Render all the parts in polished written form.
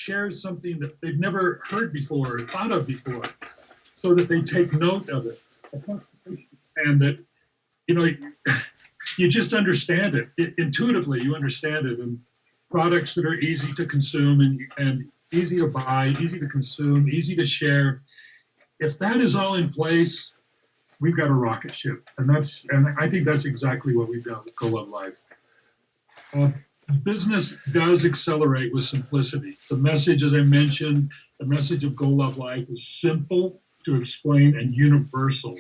shares something that they've never heard before or thought of before, so that they take note of it. And that, you know, you just understand it. Intuitively, you understand it. And products that are easy to consume and easy to buy, easy to consume, easy to share. If that is all in place, we've got a rocket ship. And I think that's exactly what we've got with Go Love Life. Business does accelerate with simplicity. The message, as I mentioned, the message of Go Love Life is simple to explain and universal.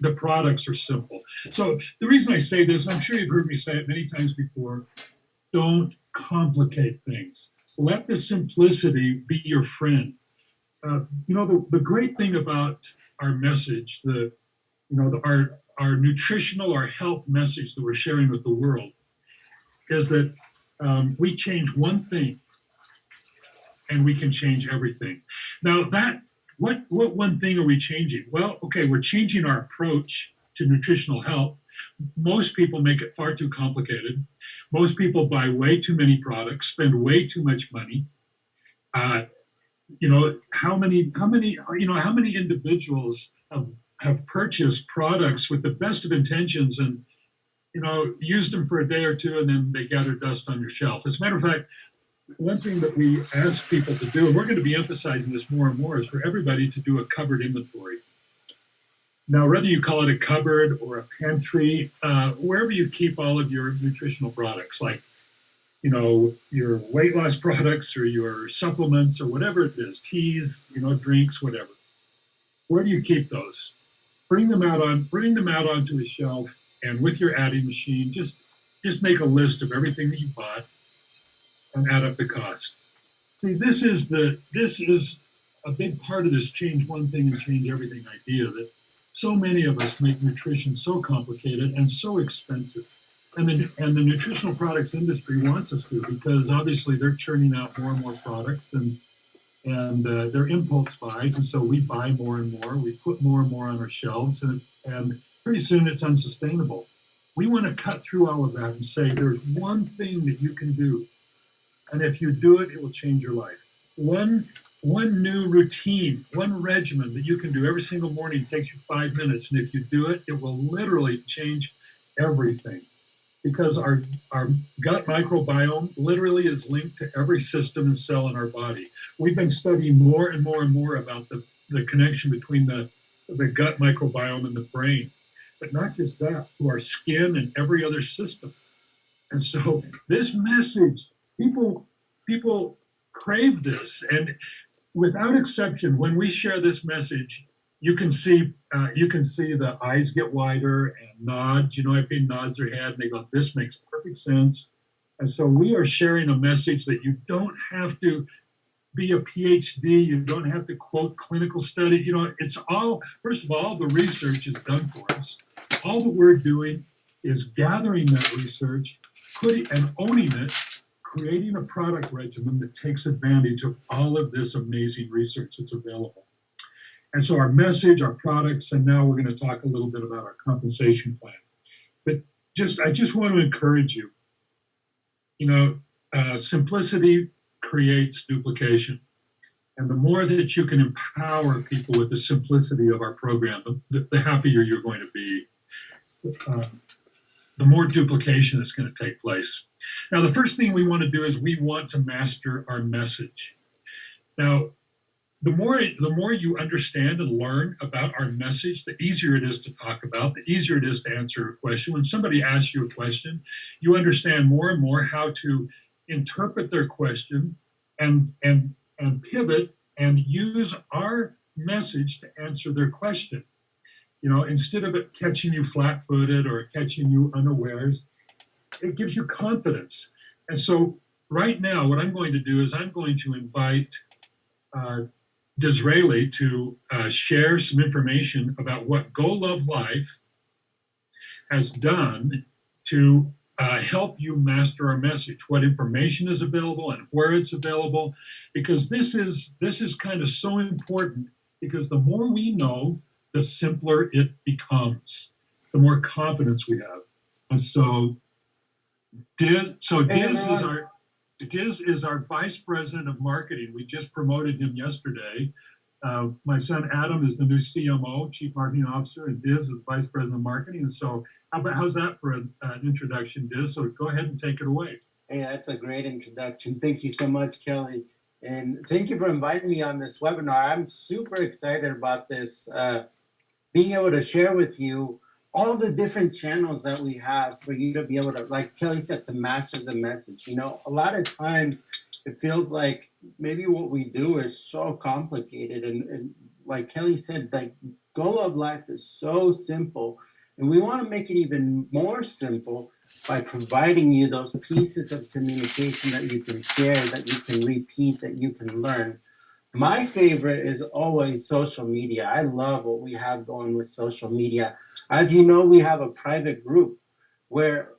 The products are simple. So the reason I say this, I'm sure you've heard me say it many times before, don't complicate things. Let the simplicity be your friend. The great thing about our message, our nutritional, our health message that we're sharing with the world, is that we change one thing and we can change everything. Now what one thing are we changing? Well, okay, we're changing our approach to nutritional health. Most people make it far too complicated. Most people buy way too many products, spend way too much money. How many individuals have purchased products with the best of intentions and used them for a day or two, and then they gather dust on your shelf. As a matter of fact, one thing that we ask people to do, and we're going to be emphasizing this more and more, is for everybody to do a cupboard inventory. Now, whether you call it a cupboard or a pantry, wherever you keep all of your nutritional products, like, your weight loss products or your supplements or whatever it is, teas, drinks, whatever. Where do you keep those? Bring them out onto a shelf, and with your adding machine, just make a list of everything that you bought and add up the cost. See, this is a big part of this change one thing and change everything idea, that so many of us make nutrition so complicated and so expensive. And the nutritional products industry wants us to, because obviously they're churning out more and more products, and they're impulse buys, and so we buy more and more. We put more and more on our shelves, and pretty soon it's unsustainable. We want to cut through all of that and say there's one thing that you can do, and if you do it, it will change your life. One new routine, one regimen that you can do every single morning takes you 5 minutes, and if you do it, it will literally change everything. Because our gut microbiome literally is linked to every system and cell in our body. We've been studying more and more and more about the connection between the gut microbiome and the brain. But not just that, to our skin and every other system. And so this message, people crave this. And without exception, when we share this message, you can see the eyes get wider and nods. Everybody nods their head and they go, "This makes perfect sense." And so we are sharing a message that you don't have to be a PhD. You don't have to quote clinical study. It's all, first of all, the research is done for us. All that we're doing is gathering that research, putting and owning it, creating a product regimen that takes advantage of all of this amazing research that's available. And so our message, our products, and now we're going to talk a little bit about our compensation plan. But I just want to encourage you. Simplicity creates duplication. And the more that you can empower people with the simplicity of our program, the happier you're going to be. The more duplication is going to take place. Now, the first thing we want to do is we want to master our message. Now, the more you understand and learn about our message, the easier it is to talk about, the easier it is to answer a question. When somebody asks you a question, you understand more and more how to interpret their question and pivot and use our message to answer their question. Instead of it catching you flat-footed or catching you unawares, it gives you confidence. And so right now, what I'm going to do is I'm going to invite Disraeli to share some information about what Go Love Life has done to help you master our message, what information is available and where it's available, because this is kind of so important, because the more we know, the simpler it becomes, the more confidence we have. And so Diz is our... Diz is our vice president of marketing. We just promoted him yesterday. My son Adam is the new CMO, Chief Marketing Officer, and Diz is Vice President of Marketing. And so, how's that for an introduction, Diz? So go ahead and take it away. Hey, that's a great introduction. Thank you so much, Kelly. And thank you for inviting me on this webinar. I'm super excited about this, being able to share with you all the different channels that we have for you to be able to, like Kelly said, to master the message. You know, a lot of times it feels like maybe what we do is so complicated. And like Kelly said, like Goal of Life is so simple. And we want to make it even more simple by providing you those pieces of communication that you can share, that you can repeat, that you can learn. My favorite is always social media. I love what we have going with social media. As you know, we have a private group where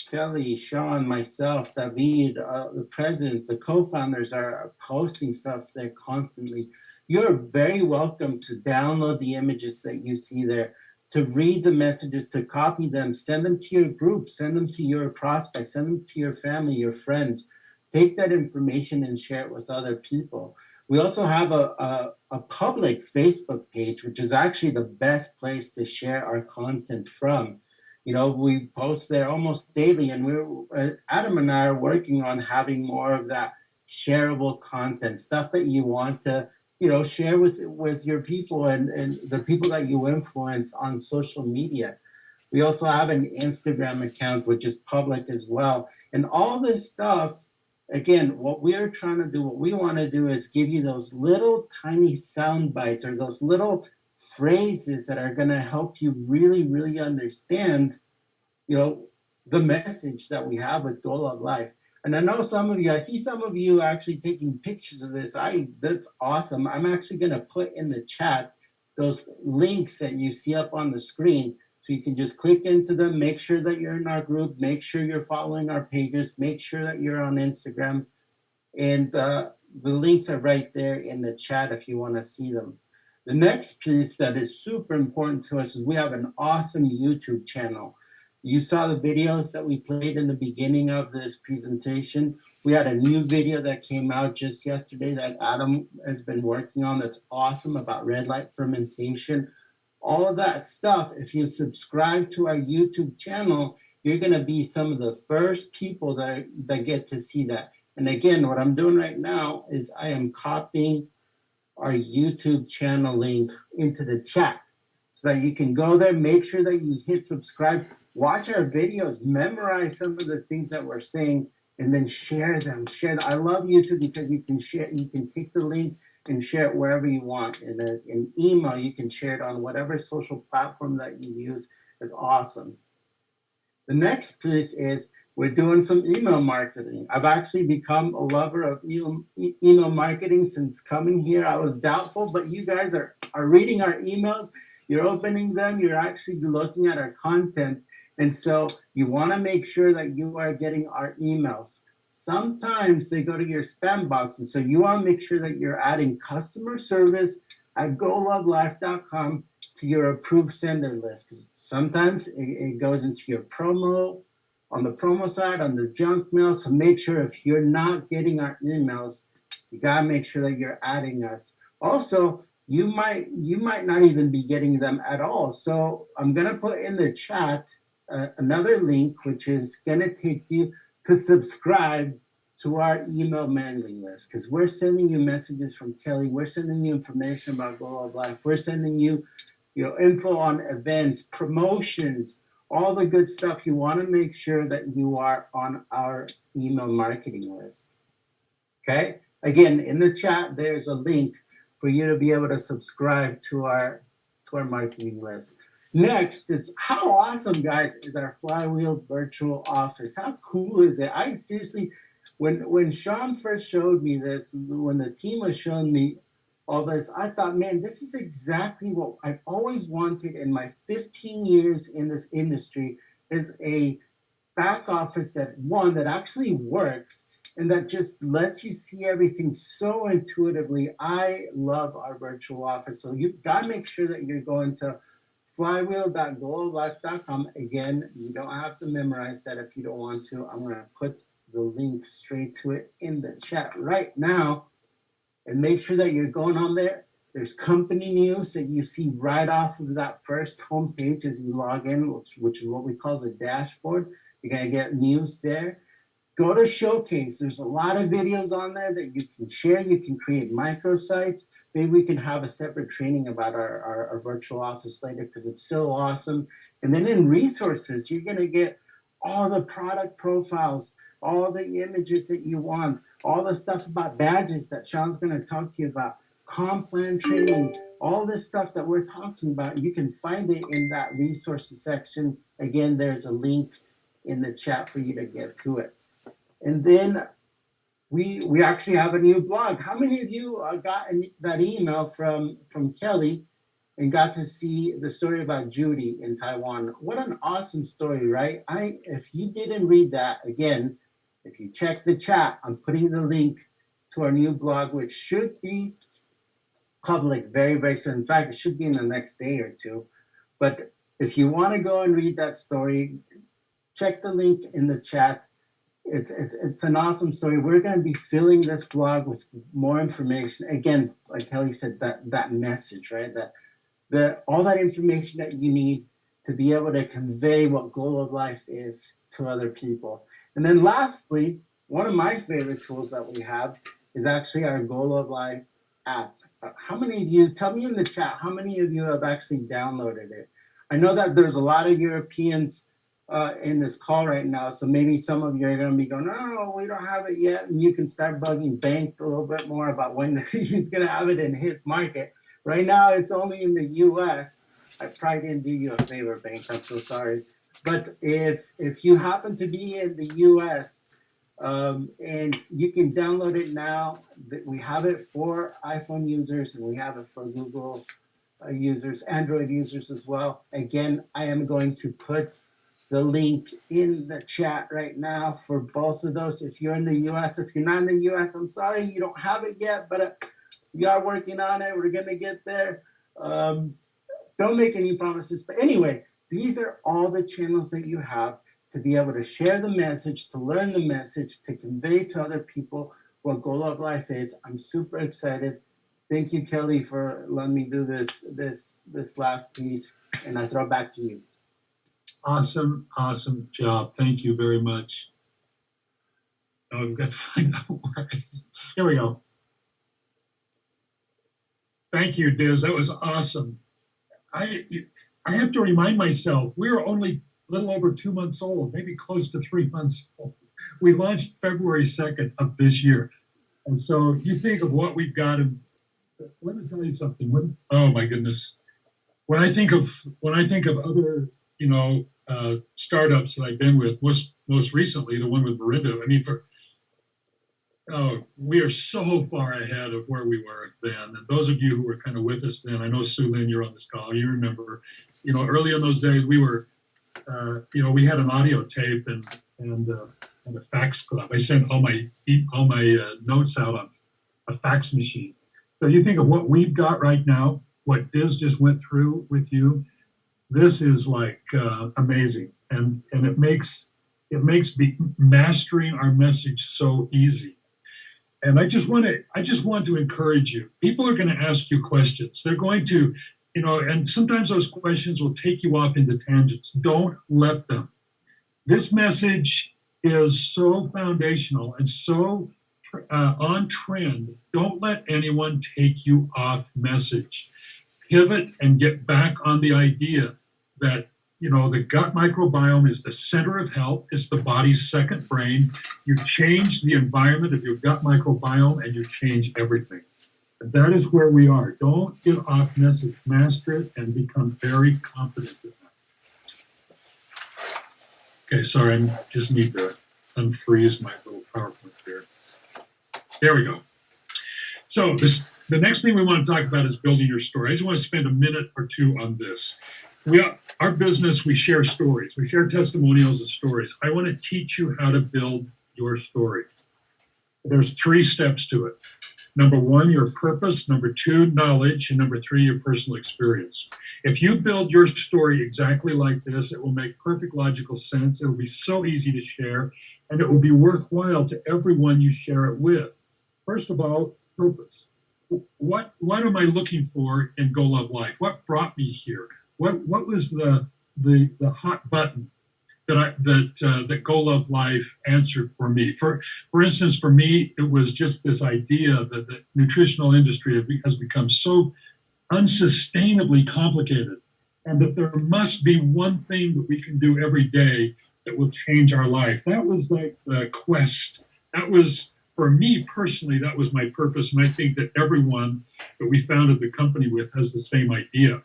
Kelly, Shon, myself, David, the presidents, the co-founders are posting stuff there constantly. You're very welcome to download the images that you see there, to read the messages, to copy them, send them to your group, send them to your prospects, send them to your family, your friends. Take that information and share it with other people. We also have a public Facebook page, which is actually the best place to share our content from. You know, we post there almost daily, and Adam and I are working on having more of that shareable content, stuff that you want to, you know, share with your people and the people that you influence on social media. We also have an Instagram account, which is public as well. And all this stuff, again, what we're trying to do, what we want to do is give you those little tiny sound bites or those little phrases that are going to help you really, really understand, you know, the message that we have with Goal of Life. And I know some of you, I see some of you actually taking pictures of this. That's awesome. I'm actually going to put in the chat those links that you see up on the screen. So you can just click into them, make sure that you're in our group, make sure you're following our pages, make sure that you're on Instagram. And the links are right there in the chat if you want to see them. The next piece that is super important to us is we have an awesome YouTube channel. You saw the videos that we played in the beginning of this presentation. We had a new video that came out just yesterday that Adam has been working on that's awesome about red light fermentation. All of that stuff, if you subscribe to our YouTube channel, you're going to be some of the first people that get to see that. And again, what I'm doing right now is I am copying our YouTube channel link into the chat so that you can go there, make sure that you hit subscribe, watch our videos, memorize some of the things that we're saying, and then share them. I love YouTube because you can share, you can take the link and share it wherever you want. In an email, you can share it on whatever social platform that you use. Is awesome. The next piece is we're doing some email marketing. I've actually become a lover of email marketing since coming here. I was doubtful, but you guys are reading our emails. You're opening them. You're actually looking at our content. And so you want to make sure that you are getting our emails. Sometimes they go to your spam box. And so you want to make sure that you're adding customer service at goaloflife.com to your approved sender list. Because sometimes it goes into your promo, on the promo side, on the junk mail. So make sure if you're not getting our emails, you got to make sure that you're adding us. Also, you might not even be getting them at all. So I'm going to put in the chat another link, which is going to take you to subscribe to our email mailing list, because we're sending you messages from Kelly. We're sending you information about Goal of Life. We're sending you, info on events, promotions, all the good stuff. You want to make sure that you are on our email marketing list. Okay? Again, in the chat, there's a link for you to be able to subscribe to our marketing list. Next is, how awesome, guys, is our Flywheel virtual office? How cool is it? I seriously, when Shon first showed me this, when the team was showing me all this, I thought, man, this is exactly what I've always wanted in my 15 years in this industry, is a back office that actually works and that just lets you see everything so intuitively. I love our virtual office. So you've got to make sure that you're going to flywheel.goaloflife.com. Again, you don't have to memorize that if you don't want to. I'm going to put the link straight to it in the chat right now. And make sure that you're going on there. There's company news that you see right off of that first homepage as you log in, which is what we call the dashboard. You're going to get news there. Go to Showcase. There's a lot of videos on there that you can share. You can create microsites. Maybe we can have a separate training about our virtual office later because it's so awesome. And then in resources, you're going to get all the product profiles, all the images that you want, all the stuff about badges that Shon's going to talk to you about, comp plan training, all this stuff that we're talking about. You can find it in that resources section. Again, there's a link in the chat for you to get to it. And then we actually have a new blog. How many of you got that email from Kelly and got to see the story about Judy in Taiwan? What an awesome story, right? If you didn't read that, again, if you check the chat, I'm putting the link to our new blog, which should be public very, very soon. In fact, it should be in the next day or two. But if you want to go and read that story, check the link in the chat. It's an awesome story. We're going to be filling this blog with more information. Again, like Kelly said, that message, right? That all that information that you need to be able to convey what Goal of Life is to other people. And then lastly, one of my favorite tools that we have is actually our Goal of Life app. How many of you, tell me in the chat, how many of you have actually downloaded it? I know that there's a lot of Europeans in this call right now, so maybe some of you are going to be going, oh, we don't have it yet, and you can start bugging Bank a little bit more about when he's going to have it in his market. Right now, it's only in the U.S. I probably didn't do you a favor, Bank. I'm so sorry. But if you happen to be in the U.S., and you can download it now, we have it for iPhone users, and we have it for Google users, Android users as well. Again, I am going to put the link in the chat right now for both of those. If you're in the US, if you're not in the US, I'm sorry you don't have it yet, but we are working on it. We're going to get there. Don't make any promises. But anyway, these are all the channels that you have to be able to share the message, to learn the message, to convey to other people what Goal of Life is. I'm super excited. Thank you, Kelly, for letting me do this last piece, and I throw it back to you. Awesome job. Thank you very much. Now I've got to find out where. Here we go. Thank you, Diz. That was awesome. I have to remind myself, we're only a little over 2 months old, maybe close to 3 months old. We launched February 2nd of this year. And so you think of what we've got. And let me tell you something. Oh my goodness. When I think of other, startups that I've been with, most recently, the one with Merindo, we are so far ahead of where we were then. And those of you who were kind of with us then, I know Sue Lynn, you're on this call, you remember, early in those days, we were, we had an audio tape and a fax club. I sent all my notes out on a fax machine. So you think of what we've got right now, what Diz just went through with you. This is like amazing, and it makes mastering our message so easy. And I just want to encourage you. People are going to ask you questions. They're going to, and sometimes those questions will take you off into tangents. Don't let them. This message is so foundational and so on trend. Don't let anyone take you off message. Pivot and get back on the idea that the gut microbiome is the center of health. It's the body's second brain. You change the environment of your gut microbiome and you change everything. And that is where we are. Don't get off message. Master it and become very confident in that. Okay, sorry, I just need to unfreeze my little PowerPoint here. There we go. So the next thing we want to talk about is building your story. I just want to spend a minute or two on this. Our business, we share stories. We share testimonials and stories. I want to teach you how to build your story. There's 3 steps to it. Number 1, your purpose. Number 2, knowledge. And number 3, your personal experience. If you build your story exactly like this, it will make perfect logical sense. It will be so easy to share. and it will be worthwhile to everyone you share it with. First of all, purpose. What am I looking for in Go Love Life? What brought me here? What was the hot button that Go Love Life answered for me? For instance, for me, it was just this idea that the nutritional industry has become so unsustainably complicated, and that there must be one thing that we can do every day that will change our life. That was like the quest. That was, for me personally, that was my purpose. And I think that everyone that we founded the company with has the same idea.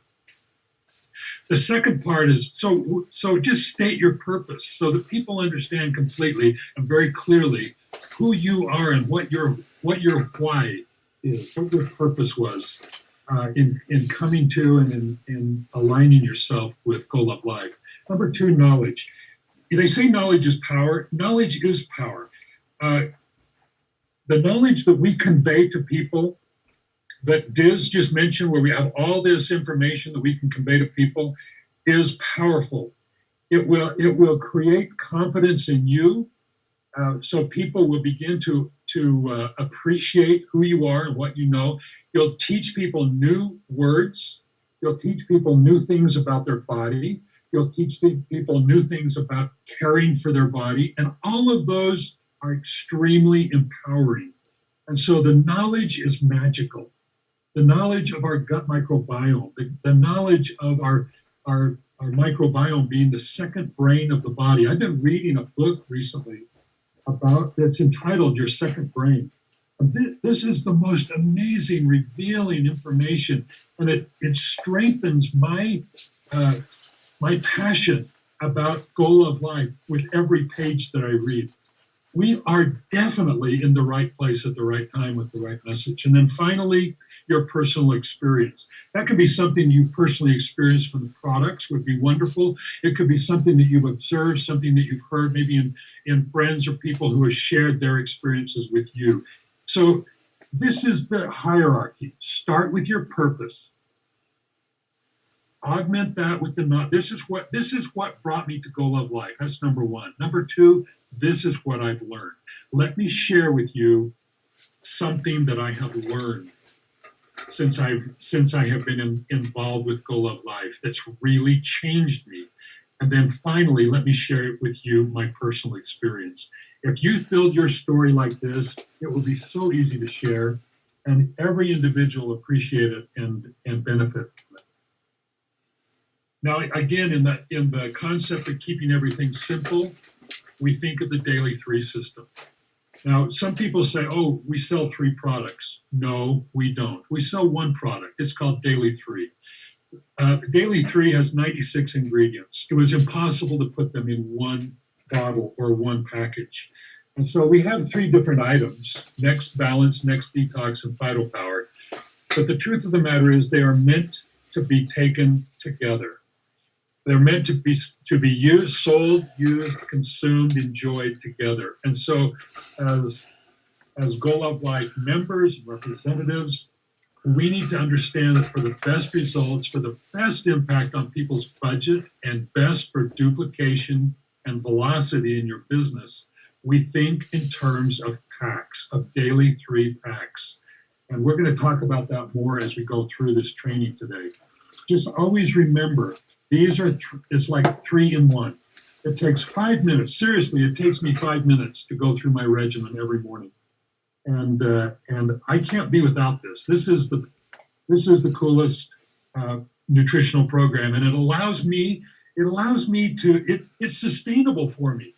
The second part is, so just state your purpose so that people understand completely and very clearly who you are and what your why is, what your purpose was in coming to and in aligning yourself with Go Love Life. Number two, knowledge. They say knowledge is power. Knowledge is power. The knowledge that we convey to people, that Diz just mentioned, where we have all this information that we can convey to people, is powerful. It will create confidence in you, so people will begin to appreciate who you are and what you know. You'll teach people new words. You'll teach people new things about their body. You'll teach people new things about caring for their body. And all of those are extremely empowering. And so the knowledge is magical. The knowledge of our gut microbiome, the knowledge of our microbiome being the second brain of the body. I've been reading a book recently that's entitled Your Second Brain. This is the most amazing, revealing information, and it strengthens my passion about Go Love Life with every page that I read. We are definitely in the right place at the right time with the right message. And then finally, your personal experience. That could be something you've personally experienced from the products, would be wonderful. It could be something that you've observed, something that you've heard maybe in friends or people who have shared their experiences with you. So this is the hierarchy. Start with your purpose. Augment that with the not. This is what brought me to Go Love Life. That's number one. Number two, this is what I've learned. Let me share with you something that I have learned since I have been involved with Go Love Life that's really changed me. And then finally, let me share it with you, my personal experience. If you build your story like this, it will be so easy to share, and every individual appreciate it and benefit from it. Now, again, in the concept of keeping everything simple, we think of the Daily 3 system. Now, some people say, oh, we sell 3 products. No, we don't. We sell 1 product. It's called Daily 3. Daily 3 has 96 ingredients. It was impossible to put them in 1 bottle or 1 package. And so we have 3 different items: Next Balance, Next Detox, and Vital Power. But the truth of the matter is they are meant to be taken together. They're meant to be used, sold, used, consumed, enjoyed together. And so as Go Love Life members, representatives, we need to understand that for the best results, for the best impact on people's budget, and best for duplication and velocity in your business, we think in terms of packs, of Daily 3 packs. And we're going to talk about that more as we go through this training today. Just always remember, it's like 3 in 1. It takes 5 minutes. Seriously, it takes me 5 minutes to go through my regimen every morning. And I can't be without this. This is the coolest nutritional program, and it allows me to. It's sustainable for me.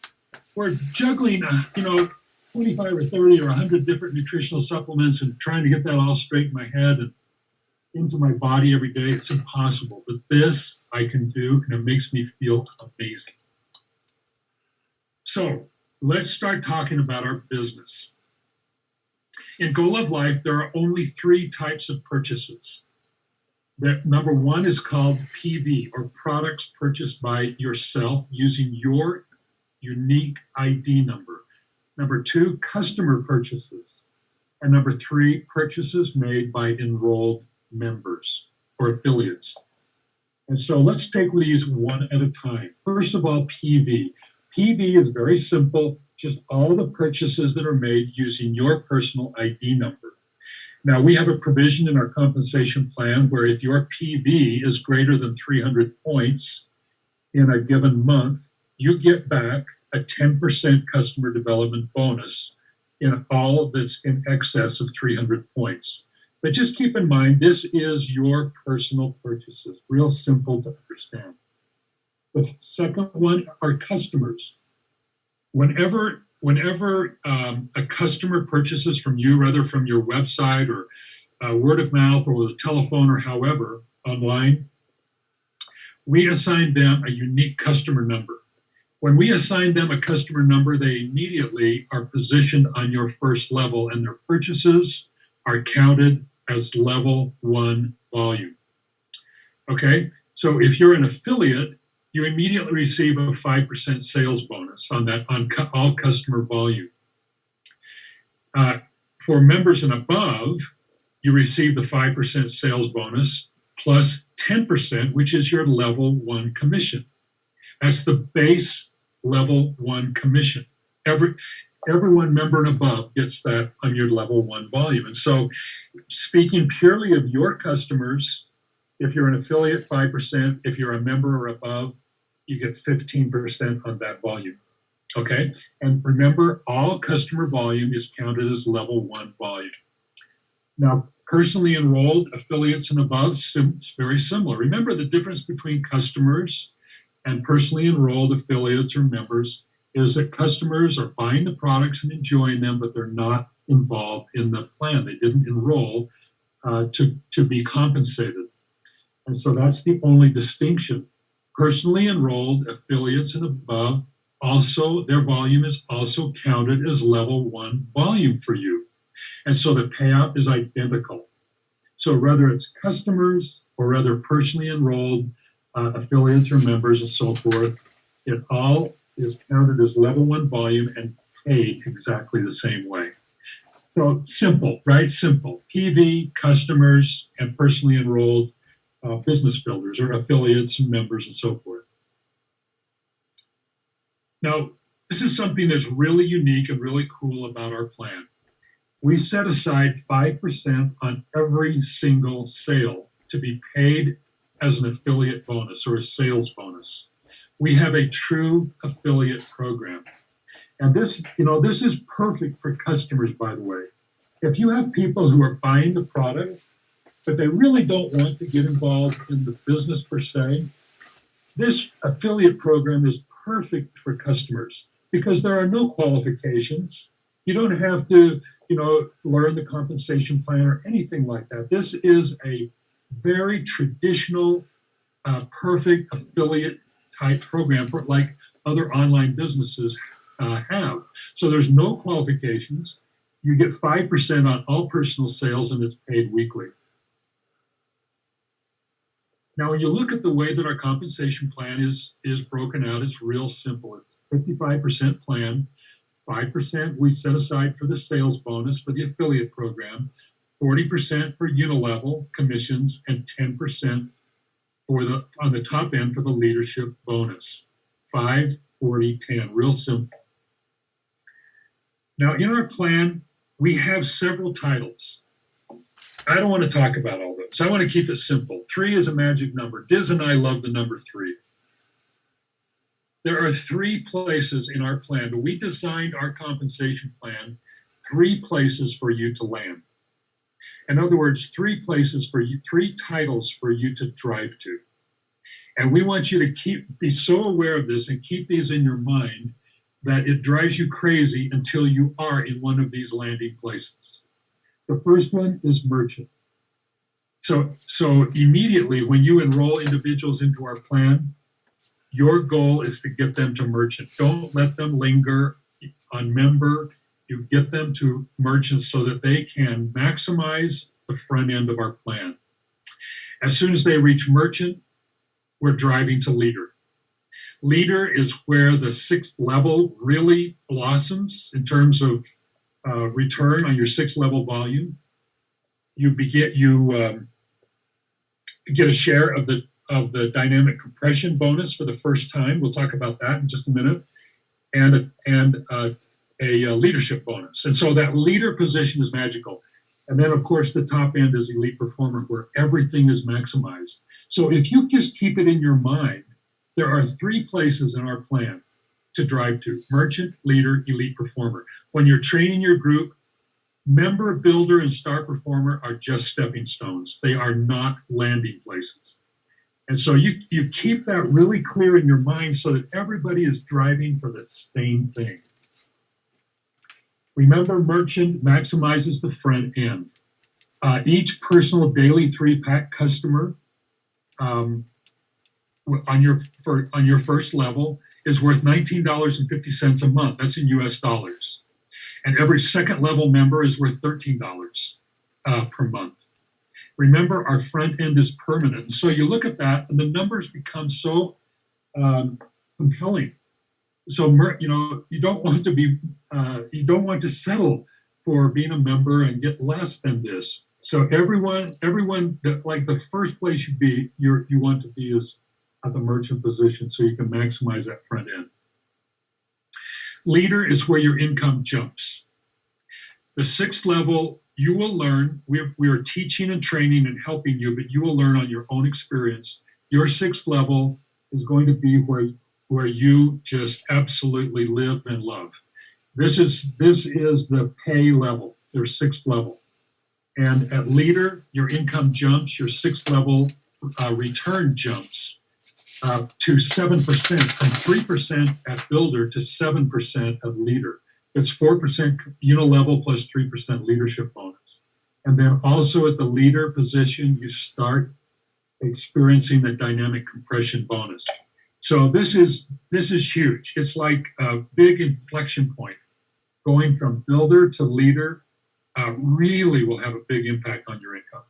We're juggling 25 or 30 or 100 different nutritional supplements and trying to get that all straight in my head and into my body every day. It's impossible. But this I can do, and it makes me feel amazing. So let's start talking about our business. In Go Love Life, there are only 3 types of purchases. Number 1 is called PV, or products purchased by yourself using your unique ID number. Number 2, customer purchases. And number 3, purchases made by enrolled members or affiliates. And so let's take these one at a time. First of all, PV. PV is very simple, just all the purchases that are made using your personal ID number. Now, we have a provision in our compensation plan where if your PV is greater than 300 points in a given month, you get back a 10% customer development bonus in all that's in excess of 300 points. But just keep in mind, this is your personal purchases, real simple to understand. The second one are customers. Whenever a customer purchases from you, whether from your website or word of mouth or the telephone or however online, we assign them a unique customer number. When we assign them a customer number, they immediately are positioned on your first level, and their purchases are counted as level 1 volume. Okay, so if you're an affiliate, you immediately receive a 5% sales bonus on that, on all customer volume. For members and above, you receive the 5% sales bonus plus 10%, which is your level 1 commission. That's the base level 1 commission. Everyone member and above gets that on your level 1 volume. And so, speaking purely of your customers, if you're an affiliate, 5%. If you're a member or above, you get 15% on that volume. Okay? And remember, all customer volume is counted as level 1 volume. Now, personally enrolled affiliates and above, very similar. Remember, the difference between customers and personally enrolled affiliates or members is that customers are buying the products and enjoying them, but they're not involved in the plan. They didn't enroll to be compensated. And so that's the only distinction. Personally enrolled affiliates and above, also their volume is also counted as level 1 volume for you. And so the payout is identical. So whether it's customers or whether personally enrolled affiliates or members and so forth, it all is counted as level 1 volume and paid exactly the same way. So simple, right? Simple. PV, customers, and personally enrolled business builders or affiliates and members and so forth. Now, this is something that's really unique and really cool about our plan. We set aside 5% on every single sale to be paid as an affiliate bonus or a sales bonus. We have a true affiliate program. And this is perfect for customers, by the way. If you have people who are buying the product, but they really don't want to get involved in the business per se, this affiliate program is perfect for customers because there are no qualifications. You don't have to, learn the compensation plan or anything like that. This is a very traditional, perfect affiliate type program for like other online businesses have. So there's no qualifications. You get 5% on all personal sales and it's paid weekly. Now, when you look at the way that our compensation plan is broken out, it's real simple. It's 55% plan, 5% we set aside for the sales bonus for the affiliate program, 40% for unilevel commissions, and 10% on the top end for the leadership bonus. 5, 40, 10, real simple. Now, in our plan, we have several titles. I don't want to talk about all those. I want to keep it simple. 3 is a magic number. Diz and I love the number 3. There are 3 places in our plan, but we designed our compensation plan 3 places for you to land. In other words, 3 places for you, 3 titles for you to drive to. And we want you to be so aware of this and keep these in your mind that it drives you crazy until you are in one of these landing places. The first one is merchant. So immediately when you enroll individuals into our plan, your goal is to get them to merchant. Don't let them linger on member. You get them to merchant so that they can maximize the front end of our plan. As soon as they reach merchant, we're driving to leader. Leader is where the 6th level really blossoms in terms of return on your 6th level volume. You get a share of the dynamic compression bonus for the first time. We'll talk about that in just a minute. And a leadership bonus. And so that leader position is magical. And then, of course, the top end is elite performer, where everything is maximized. So if you just keep it in your mind, there are 3 places in our plan to drive to: merchant, leader, elite performer. When you're training your group, member, builder, and star performer are just stepping stones. They are not landing places. And so you keep that really clear in your mind so that everybody is driving for the same thing. Remember, merchant maximizes the front end. Each personal daily 3-pack customer on your first level is worth $19.50 a month. That's in US dollars. And every second level member is worth $13 per month. Remember, our front end is permanent. So you look at that and the numbers become so compelling. So, you don't want to settle for being a member and get less than this. So everyone that, like, the first place you want to be is at the merchant position, so you can maximize that front end. Leader is where your income jumps. The 6th level, you will learn. We are teaching and training and helping you, but you will learn on your own experience. Your 6th level is going to be where you just absolutely live and love. This is the pay level, their 6th level. And at leader, your income jumps, your 6th level return jumps to 7%, from 3% at builder to 7% at leader. It's 4% unilevel plus 3% leadership bonus. And then also at the leader position, you start experiencing the dynamic compression bonus. So this is huge. It's like a big inflection point. Going from builder to leader really will have a big impact on your income.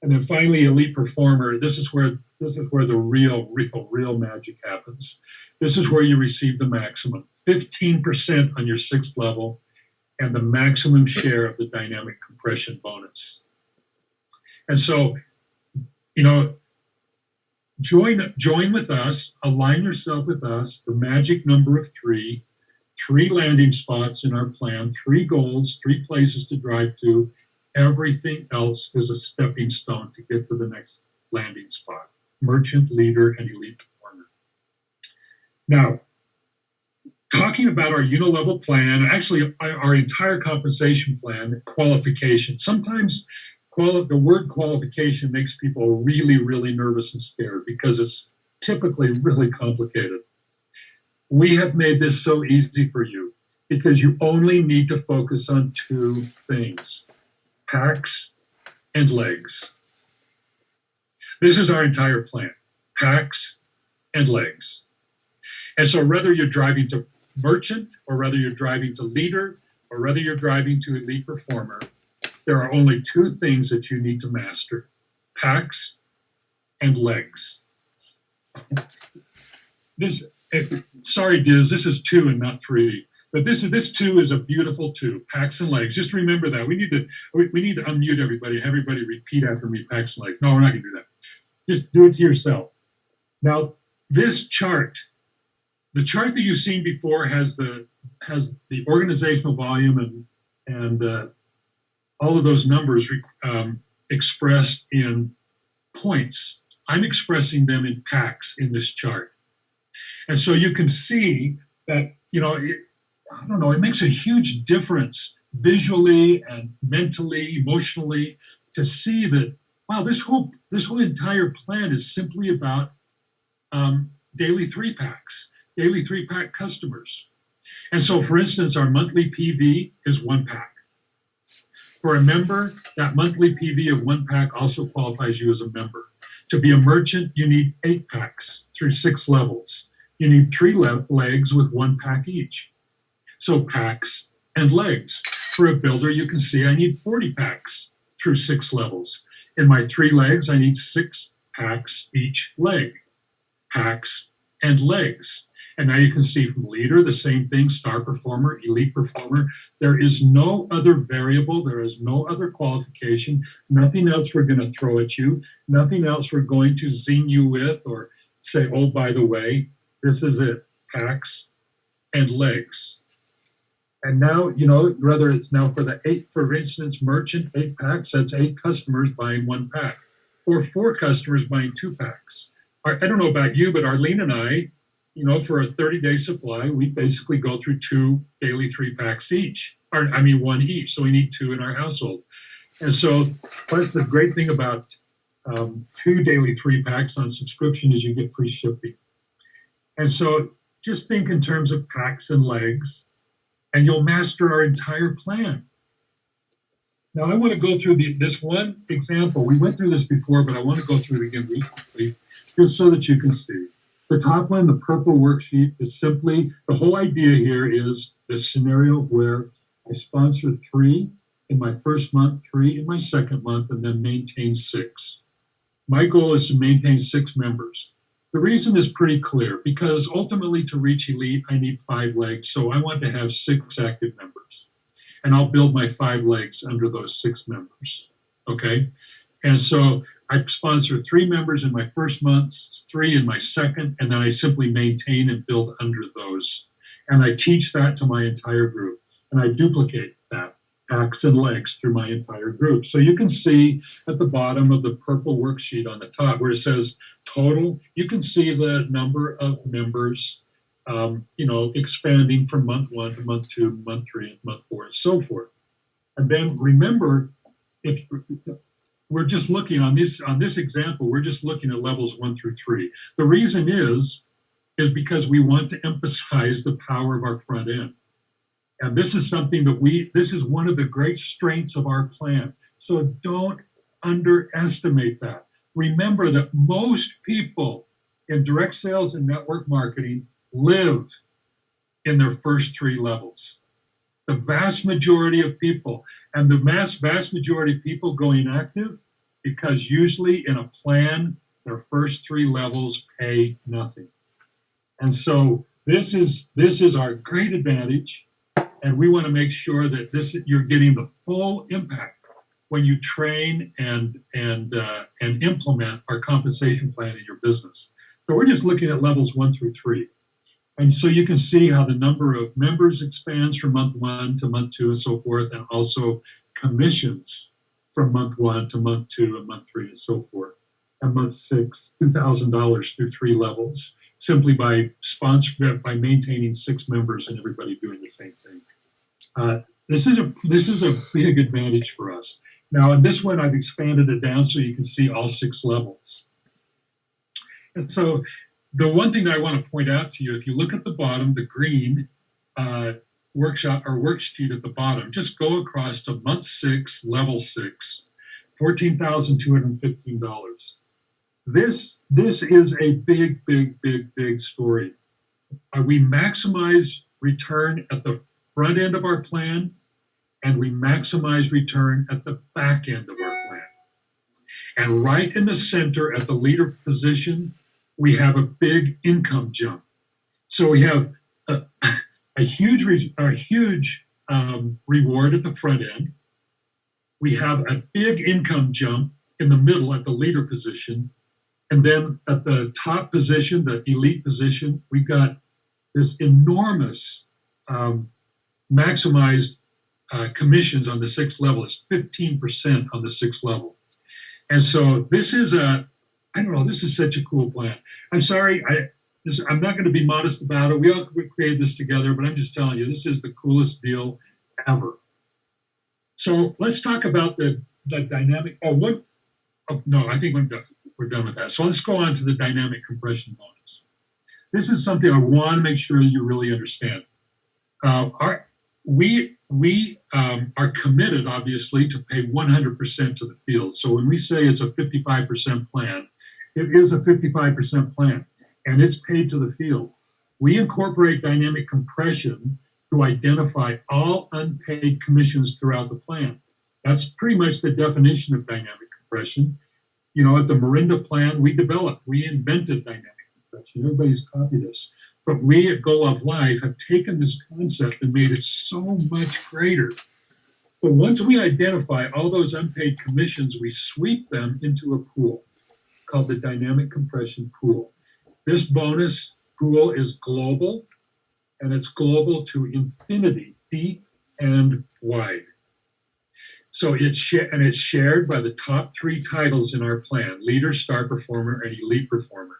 And then finally, elite performer. This is where the real magic happens. This is where you receive the maximum, 15% on your 6th level, and the maximum share of the dynamic compression bonus. And so, join with us, align yourself with us, the magic number of 3 landing spots in our plan, 3 goals, 3 places to drive to. Everything else is a stepping stone to get to the next landing spot: merchant, leader, and elite performer. Now, talking about our unilevel plan, actually our entire compensation plan, qualification. Sometimes the word qualification makes people really, really nervous and scared because it's typically really complicated. We have made this so easy for you because you only need to focus on 2 things: packs and legs. This is our entire plan: packs and legs. And so whether you're driving to merchant, or whether you're driving to leader, or whether you're driving to elite performer, there are only 2 things that you need to master: packs and legs. Sorry, Diz, this is 2 and not 3. But this 2 is a beautiful 2, packs and legs. Just remember that. We need to unmute everybody, have everybody repeat after me, packs and legs. No, we're not going to do that. Just do it to yourself. Now, this chart, the chart that you've seen before has the organizational volume and all of those numbers expressed in points. I'm expressing them in packs in this chart. And so you can see that, it makes a huge difference visually and mentally, emotionally, to see that, wow, this whole entire plan is simply about daily 3-packs, daily 3-pack customers. And so, for instance, our monthly PV is 1 pack. For a member, that monthly PV of 1 pack also qualifies you as a member. To be a merchant, you need 8 packs through 6 levels. You need 3 legs with 1 pack each. So packs and legs. For a builder, you can see I need 40 packs through 6 levels. In my 3 legs, I need 6 packs each leg. Packs and legs. And now you can see from leader, the same thing, star performer, elite performer. There is no other variable. There is no other qualification. Nothing else we're going to throw at you. Nothing else we're going to zing you with or say, oh, by the way, this is it, packs and legs. And now, whether it's now for instance, merchant 8 packs, that's 8 customers buying 1 pack, or 4 customers buying 2 packs. I don't know about you, but Arlene and I, for a 30-day supply, we basically go through 2 daily 3 packs each, or I mean 1 each. So we need 2 in our household. And so, plus the great thing about 2 daily 3 packs on subscription is you get free shipping. And so just think in terms of packs and legs, and you'll master our entire plan. Now, I want to go through this one example. We went through this before, but I want to go through it again really quickly, just so that you can see. The top one, the purple worksheet, is simply, the whole idea here is this scenario where I sponsor 3 in my first month, 3 in my second month, and then maintain 6. My goal is to maintain 6 members. The reason is pretty clear, because ultimately to reach elite, I need 5 legs. So I want to have 6 active members. And I'll build my 5 legs under those 6 members. Okay? And so I sponsor 3 members in my first month, 3 in my second, and then I simply maintain and build under those. And I teach that to my entire group. And I duplicate that, packs and legs, through my entire group. So you can see at the bottom of the purple worksheet on the top where it says total, you can see the number of members, expanding from month 1 to month 2, month 3, and month 4, and so forth. And then remember, if we're just looking on this example, we're just looking at levels 1 through 3. The reason is because we want to emphasize the power of our front end. And this is something that this is one of the great strengths of our plan. So don't underestimate that. Remember that most people in direct sales and network marketing live in their first 3 levels. The vast majority of people, and the vast majority of people go inactive because usually in a plan, their first 3 levels pay nothing. And so this is our great advantage. And we want to make sure that you're getting the full impact when you train and implement our compensation plan in your business. So we're just looking at levels 1 through 3. And so you can see how the number of members expands from month 1 to month 2 and so forth, and also commissions from month 1 to month 2 and month 3 and so forth. And month 6, $2,000 through 3 levels, simply by maintaining 6 members and everybody doing the same thing. This is a big advantage for us. Now, in this one, I've expanded it down so you can see all 6 levels. And so the one thing I want to point out to you, if you look at the bottom, the green worksheet at the bottom, just go across to month 6, level 6, $14,215. This is a big, big, big, big story. We maximize return at the front end of our plan, and we maximize return at the back end of our plan. And right in the center at the leader position, we have a big income jump. So we have a huge reward at the front end. We have a big income jump in the middle at the leader position. And then at the top position, the elite position, we've got this enormous maximized commissions on the 6th level. It's 15% on the 6th level. And so this is this is such a cool plan. I'm sorry, I'm not going to be modest about it. We created this together, but I'm just telling you, this is the coolest deal ever. So let's talk about the dynamic. I think we're done with that. So let's go on to the dynamic compression bonus. This is something I want to make sure you really understand. We are committed, obviously, to pay 100% to the field. So when we say it's a 55% plan, it is a 55% plan, and it's paid to the field. We incorporate dynamic compression to identify all unpaid commissions throughout the plan. That's pretty much the definition of dynamic compression. At the Morinda plan, we invented dynamic compression. Everybody's copied us. But we at Go Love Life have taken this concept and made it so much greater. But once we identify all those unpaid commissions, we sweep them into a pool called the dynamic compression pool. This bonus pool is global, and it's global to infinity. deep and wide. So it's shared by the top 3 titles in our plan: leader, star performer, and elite performer.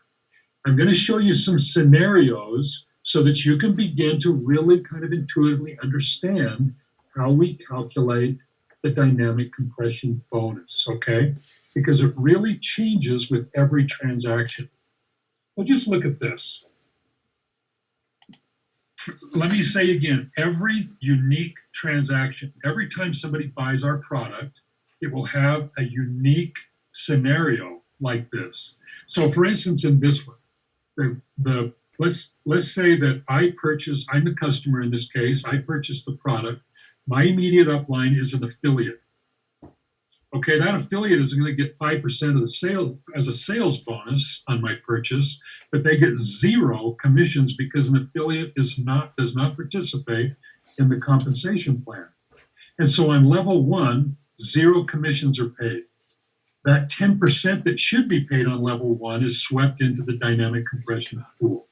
I'm going to show you some scenarios so that you can begin to really kind of intuitively understand how we calculate the dynamic compression bonus, okay? Because it really changes with every transaction. Well, just look at this. Let me say again, every unique transaction, every time somebody buys our product, it will have a unique scenario like this. So for instance, in this one, let's say that I'm the customer in this case, I purchase the product. My immediate upline is an affiliate. Okay, that affiliate is going to get 5% of the sale as a sales bonus on my purchase, but they get 0 commissions because an affiliate does not participate in the compensation plan. And so on level 1, 0 commissions are paid. That 10% that should be paid on level 1 is swept into the dynamic compression pool.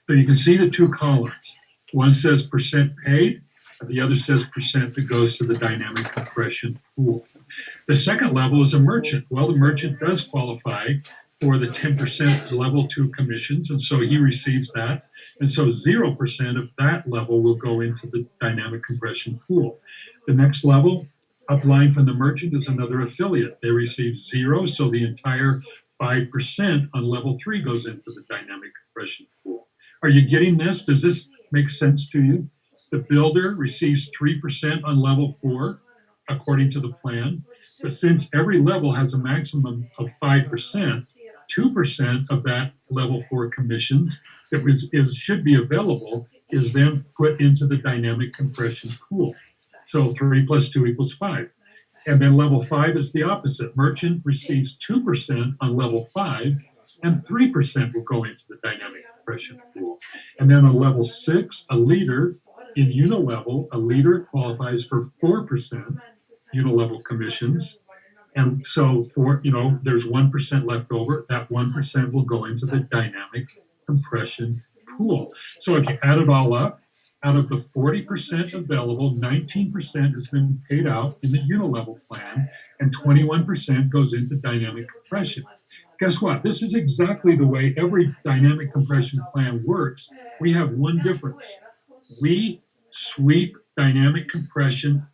So you can see the 2 columns. One says percent paid, and the other says percent that goes to the dynamic compression pool. The second level is a merchant. Well, the merchant does qualify for the 10% level 2 commissions, and so he receives that. And so 0% of that level will go into the dynamic compression pool. The next level, upline from the merchant, is another affiliate. They receive 0, so the entire 5% on level 3 goes into the dynamic compression pool. Are you getting this? Does this make sense to you? The builder receives 3% on level 4, according to the plan. But since every level has a maximum of 5%, 2% of that level 4 commissions that should be available is then put into the dynamic compression pool. So 3 plus 2 equals 5. And then level 5 is the opposite. Merchant receives 2% on level 5, and 3% will go into the dynamic compression pool. And then on level 6, a leader in unilevel, a leader qualifies for 4% unilevel commissions. And so there's 1% left over. That 1% will go into the dynamic compression pool. So if you add it all up, out of the 40% available, 19% has been paid out in the unilevel plan, and 21% goes into dynamic compression. Guess what? This is exactly the way every dynamic compression plan works. We have one difference. We sweep dynamic compression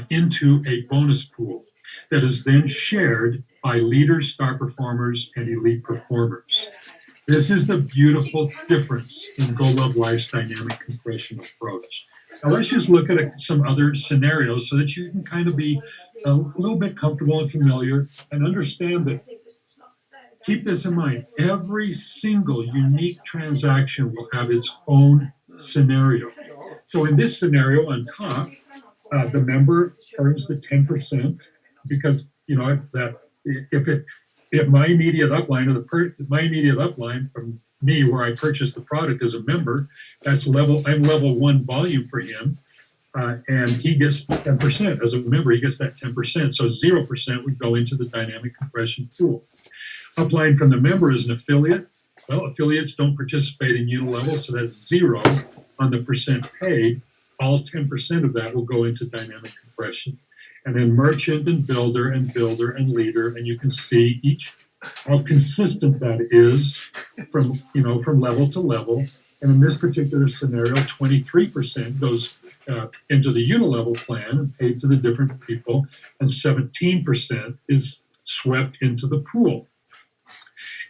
into a bonus pool that is then shared by leaders, star performers, and elite performers. This is the beautiful difference in Go Love Life's dynamic compression approach. Now let's just look at some other scenarios so that you can kind of be a little bit comfortable and familiar and understand that. Keep this in mind. Every single unique transaction will have its own scenario. So in this scenario on top, the member earns the 10% because that if my immediate upline or my immediate upline from me where I purchased the product as a member, I'm level 1 volume for him, and he gets 10% as a member. He gets that 10%, so 0% would go into the dynamic compression pool. Upline from the member is an affiliate. Well, affiliates don't participate in unilevel, so that's 0 on the percent paid. All 10% of that will go into dynamic compression. And then merchant and builder and leader, and you can see how consistent that is from level to level. And in this particular scenario, 23% goes into the unilevel plan and paid to the different people, and 17% is swept into the pool.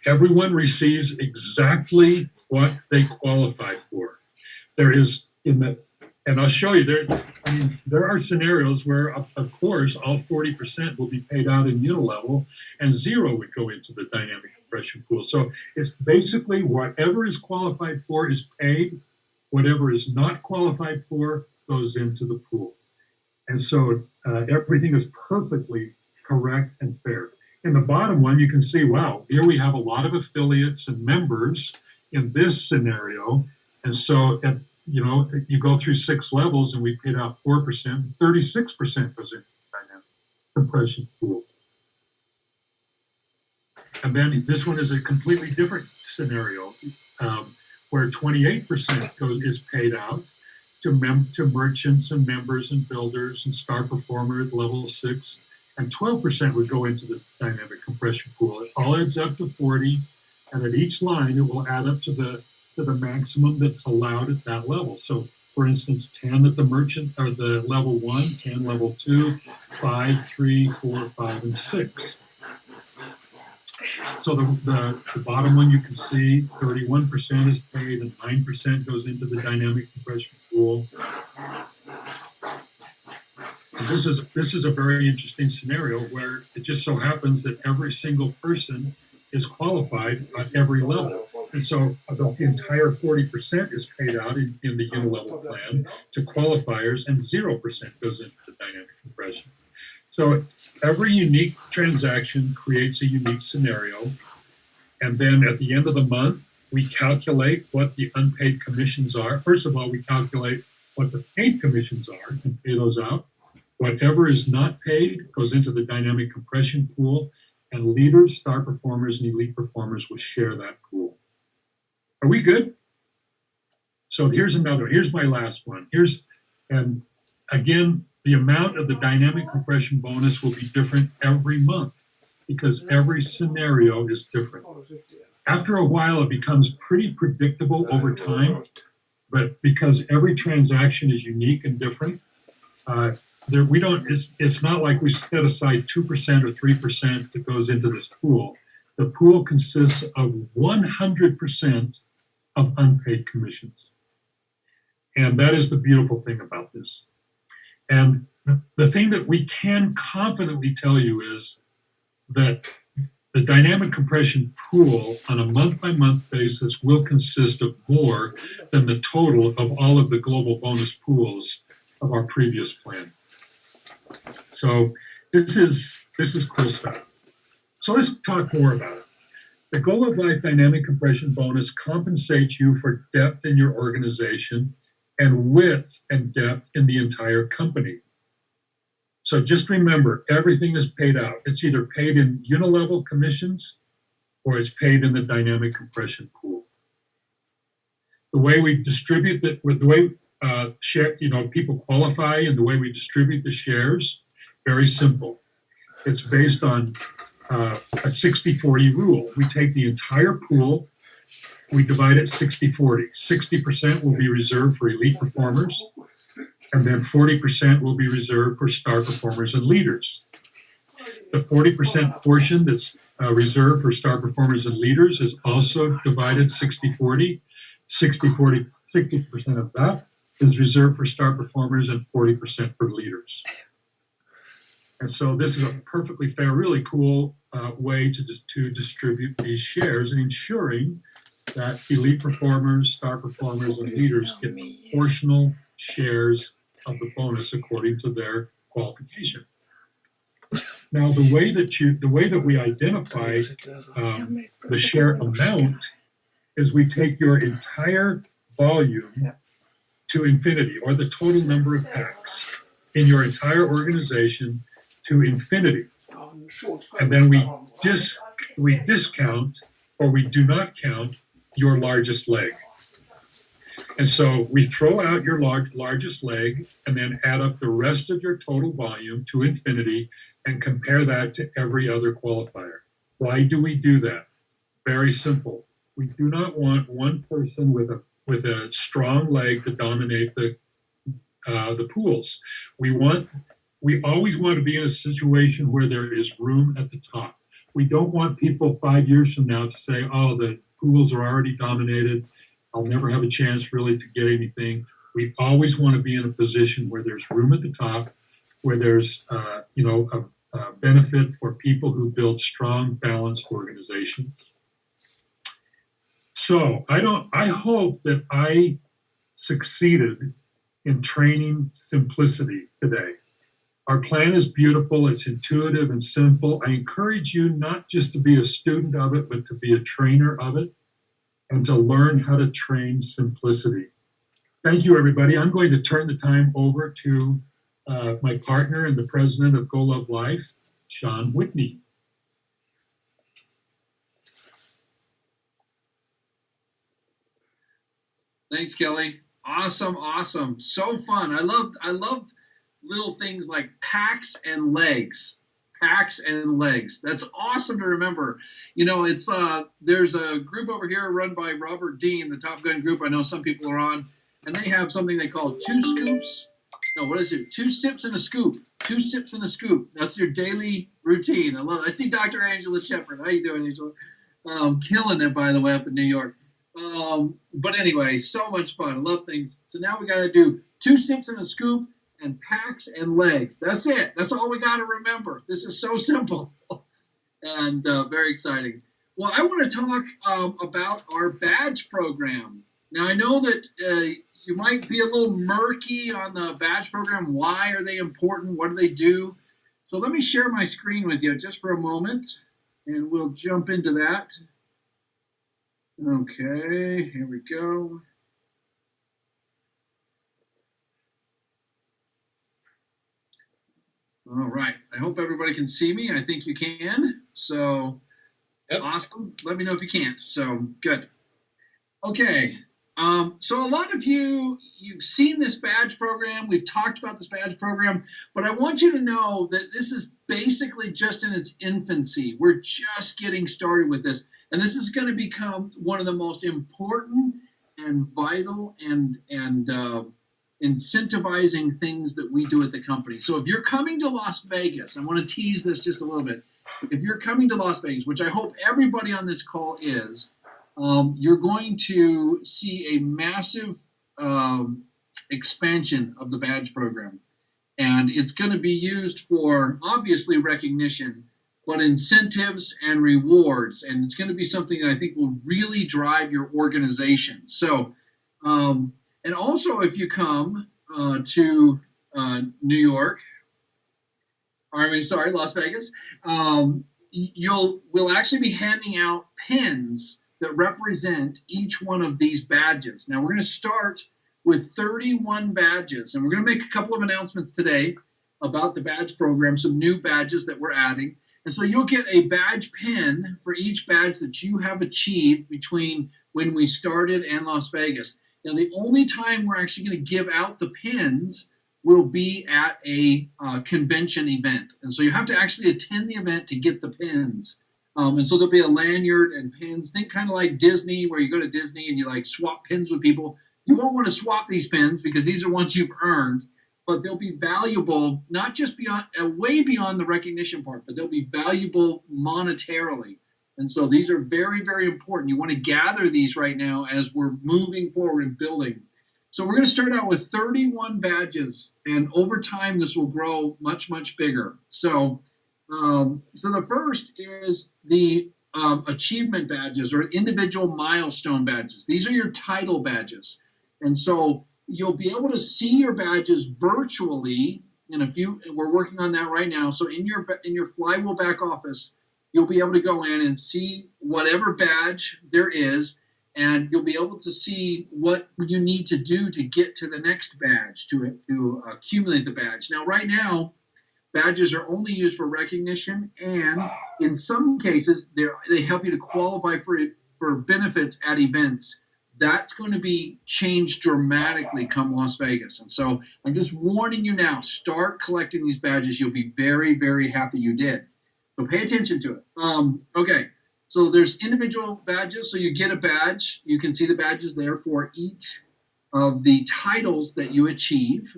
Everyone receives exactly what they qualified for. And I'll show you there are scenarios where, of course, all 40% will be paid out in unilevel, and 0 would go into the dynamic compression pool. So it's basically whatever is qualified for is paid, whatever is not qualified for goes into the pool. And so everything is perfectly correct and fair. In the bottom one, you can see, wow, here we have a lot of affiliates and members in this scenario. And so, you go through 6 levels and we paid out 4%, 36% goes into the dynamic compression pool. And then this one is a completely different scenario where 28% is paid out. to merchants and members and builders and star performer at level 6, and 12% would go into the dynamic compression pool. It all adds up to 40, and at each line it will add up to the maximum that's allowed at that level. So for instance, 10 at the merchant or the level 1, 10 level 2, 5, 3, 4, 5, and 6. So the bottom one you can see 31% is paid and 9% goes into the dynamic compression pool. And this is a very interesting scenario where it just so happens that every single person is qualified at every level. And so the entire 40% is paid out in the unilevel plan to qualifiers, and 0% goes into the dynamic compression. So every unique transaction creates a unique scenario. And then at the end of the month, we calculate what the unpaid commissions are. First of all, we calculate what the paid commissions are and pay those out. Whatever is not paid goes into the dynamic compression pool, and leaders, star performers, and elite performers will share that pool. Are we good? So here's my last one. And again, the amount of the dynamic compression bonus will be different every month because every scenario is different. After a while, it becomes pretty predictable over time, but because every transaction is unique and different, it's not like we set aside 2% or 3% that goes into this pool. The pool consists of 100% of unpaid commissions. And that is the beautiful thing about this. And the thing that we can confidently tell you is that the dynamic compression pool on a month-by-month basis will consist of more than the total of all of the global bonus pools of our previous plan. So this is cool stuff. So let's talk more about it. The Goal of Life Dynamic Compression Bonus compensates you for depth in your organization and width and depth in the entire company. So just remember, everything is paid out. It's either paid in unilevel commissions or it's paid in the dynamic compression pool. The way we distribute people qualify and the way we distribute the shares, very simple. It's based on a 60-40 rule. We take the entire pool, we divide it 60-40. 60% will be reserved for elite performers, and then 40% will be reserved for star performers and leaders. The 40% portion that's reserved for star performers and leaders is also divided 60-40. 60% of that is reserved for star performers and 40% for leaders. And so this is a perfectly fair, really cool way to distribute these shares and ensuring that elite performers, star performers, and leaders get proportional shares of the bonus according to their qualification. Now, the way that we identify the share amount is we take your entire volume to infinity, or the total number of packs in your entire organization to infinity. And then we discount, or we do not count, your largest leg. And so we throw out your largest leg and then add up the rest of your total volume to infinity and compare that to every other qualifier. Why do we do that? Very simple. We do not want one person with a strong leg to dominate the pools. We always want to be in a situation where there is room at the top. We don't want people 5 years from now to say, oh, the pools are already dominated. I'll never have a chance really to get anything. We always want to be in a position where there's room at the top, where there's a benefit for people who build strong, balanced organizations. So I hope that I succeeded in training simplicity today. Our plan is beautiful, it's intuitive and simple. I encourage you not just to be a student of it, but to be a trainer of it and to learn how to train simplicity. Thank you, everybody. I'm going to turn the time over to my partner and the president of Go Love Life, Shon Whitney. Thanks, Kelly. Awesome, awesome. So fun. I love little things like packs and legs. Packs and legs. That's awesome to remember. It's there's a group over here run by Robert Dean, the Top Gun group I know some people are on, and they have something they call two scoops. No, what is it? Two sips and a scoop. Two sips and a scoop. That's your daily routine. I love it. I see Dr. Angela Shepard. How you doing, Angela? Killing it, by the way, up in New York. But anyway, so much fun. I love things. So now we got to do two sips and a scoop and packs and legs. That's it. That's all we got to remember. This is so simple and very exciting. Well, I want to talk about our badge program. Now, I know that you might be a little murky on the badge program. Why are they important? What do they do? So let me share my screen with you just for a moment, and we'll jump into that. Okay, here we go. All right. I hope everybody can see me. I think you can. So, yep. Awesome. Let me know if you can't. So, good. Okay. So a lot of you've seen this badge program. We've talked about this badge program, but I want you to know that this is basically just in its infancy. We're just getting started with this, and this is going to become one of the most important and vital and incentivizing things that we do at the company. So if you're coming to Las Vegas, I want to tease this just a little bit. If you're coming to Las Vegas, which I hope everybody on this call is, you're going to see a massive expansion of the badge program. And it's going to be used for, obviously, recognition, but incentives and rewards. And it's going to be something that I think will really drive your organization. So, and also if you come to Las Vegas, we'll actually be handing out pins that represent each one of these badges. Now, we're going to start with 31 badges, and we're going to make a couple of announcements today about the badge program, some new badges that we're adding. And so you'll get a badge pin for each badge that you have achieved between when we started and Las Vegas. Now, the only time we're actually going to give out the pins will be at a convention event. And so you have to actually attend the event to get the pins. And so there'll be a lanyard and pins. Think kind of like Disney, where you go to Disney and you like swap pins with people. You won't want to swap these pins because these are ones you've earned, but they'll be valuable, not just way beyond the recognition part, but they'll be valuable monetarily. And so these are very, very important. You want to gather these right now as we're moving forward and building. So we're going to start out with 31 badges, and over time this will grow much, much bigger. So the first is the achievement badges or individual milestone badges. These are your title badges. And so you'll be able to see your badges virtually we're working on that right now. So in your Flywheel back office, you'll be able to go in and see whatever badge there is, and you'll be able to see what you need to do to get to the next badge, to accumulate the badge. Now, right now, badges are only used for recognition, and in some cases, they help you to qualify for benefits at events. That's going to be changed dramatically come Las Vegas. And so I'm just warning you now, start collecting these badges. You'll be very, very happy you did. So pay attention to it. Okay, so there's individual badges. So you get a badge. You can see the badges there for each of the titles that you achieve.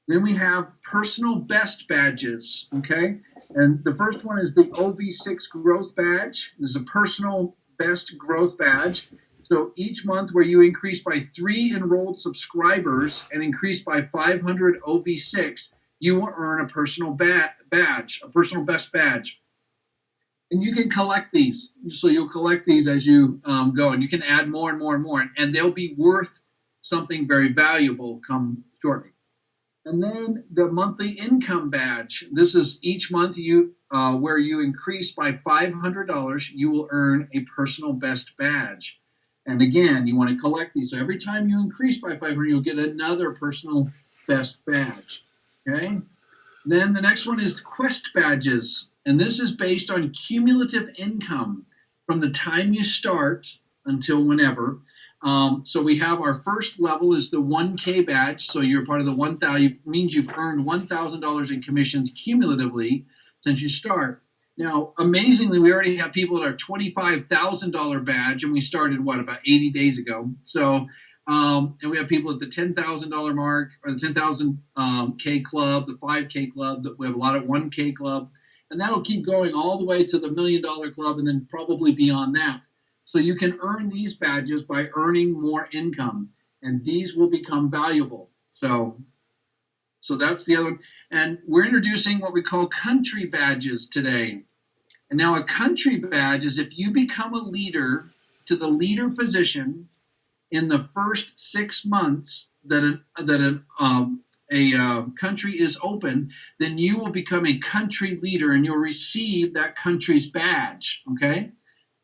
Then we have personal best badges, okay? And the first one is the OV6 growth badge. This is a personal best growth badge. So each month where you increase by 3 enrolled subscribers and increase by 500 OV6, you will earn a personal badge, a personal best badge. And you can collect these. So you'll collect these as you go, and you can add more and more and more, and they'll be worth something very valuable come shortly. And then the monthly income badge. This is each month where you increase by $500, you will earn a personal best badge. And again, you want to collect these. So every time you increase by 500, you'll get another personal best badge. Okay. Then the next one is quest badges. And this is based on cumulative income from the time you start until whenever. So we have our first level is the 1K badge. So you're part of the 1,000, means you've earned $1,000 in commissions cumulatively since you start. Now, amazingly, we already have people at our $25,000 badge, and we started about 80 days ago. So, and we have people at the $10,000 mark, or the 10,000 K club, the 5K club. We have a lot of 1K club, and that'll keep going all the way to the $1 million club, and then probably beyond that. So you can earn these badges by earning more income, and these will become valuable. So that's the other one. And we're introducing what we call country badges today. And now a country badge is if you become a leader to the leader position in the first 6 months that a country is open, then you will become a country leader and you'll receive that country's badge. Okay.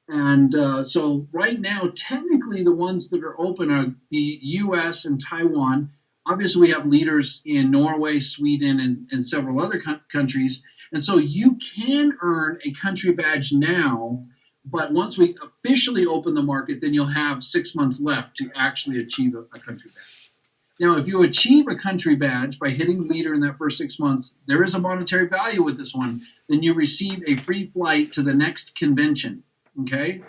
And so right now, technically, the ones that are open are the U.S. and Taiwan. Obviously, we have leaders in Norway, Sweden, and several other countries. And so you can earn a country badge now, but once we officially open the market, then you'll have 6 months left to actually achieve a country badge. Now, if you achieve a country badge by hitting leader in that first 6 months, there is a monetary value with this one. Then you receive a free flight to the next convention. Okay.